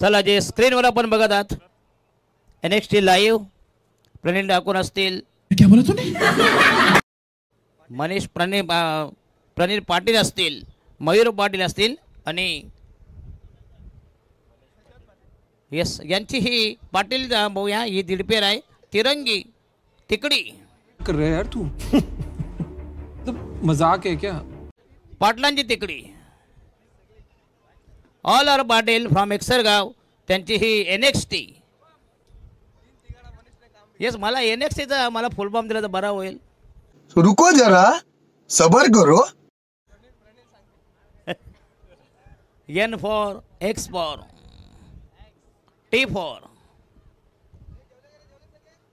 चला जे स्क्रीनवर आपण बघत आहात NXT लाईव्ह प्रनिल ठाकूर असतील, क्या बोला तूने? मनीष प्रनिल पाटील असतील, मयूर पाटील असतील आणि यस यांची ही पाटील भाऊया ही दीडपेर आहे. तिरंगी तिकडी कर रहे यार तू तो मजाक है क्या? पाटलांची तिकडी ऑल आर पाटील फ्रॉम एक्सरगाव त्यांची ही NXT. यस मला NXTचा मला फुल फॉर्म दिला तर बरा होईल. रुको जरा सबर करो. N for X for T for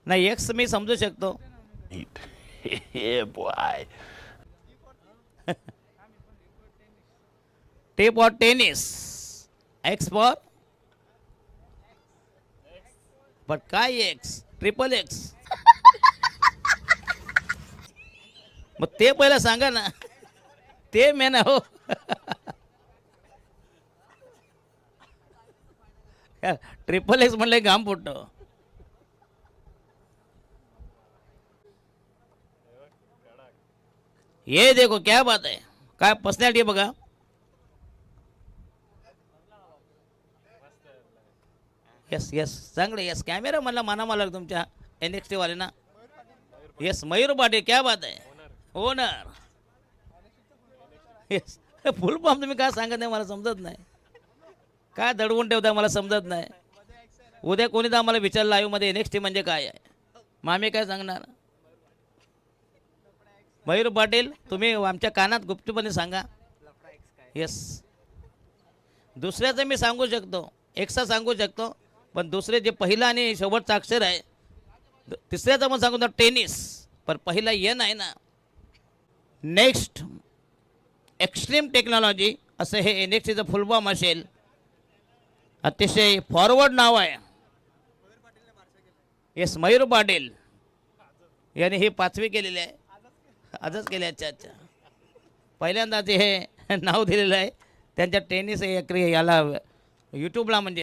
नाही X मी समजू शकतो. T for tennis, X for but काय X ट्रिपल X मग ते पहिला सांगा ना, ते मेन हो. ट्रिपल X म्हणलं घाम फुटतो. ये देखो क्या बात है, काय पर्सनॅलिटी बघा. यस यस चांगले यस कॅमेरा मला माना मला तुमच्या NXT वाल्यांना. यस मयूर पाटील क्या बात आहे. ओनर यस फुल फॉर्म तुम्ही काय सांगत नाही मला समजत नाही. काय दडवून ठेवता मला समजत नाही. उद्या कोणी तर आम्हाला विचारलं लाईव्हमध्ये NXT म्हणजे काय आहे, मग आम्ही काय सांगणार. मयूर पाटील तुम्ही आमच्या कानात गुप्तपणे सांगा. यस दुसऱ्याचं मी सांगू शकतो, एकसा सांगू शकतो, पण दुसरे जे पहिला आणि शेवटचा अक्षर आहे तिसऱ्याचं पण सांगू टेनिस, पण पहिला N आहे ना. नेक्स्ट एक्स्ट्रीम टेक्नॉलॉजी असं हे NXTचं फुल फॉर्म असेल. अतिशय फॉरवर्ड नाव आहे. येस मयूर पाटील याने हे 5वी केलेले आहे, आजच केले. अच्छा अच्छा पहिल्यांदा ते हे नाव दिलेलं आहे त्यांच्या टेनिस याला यूट्यूबला म्हणजे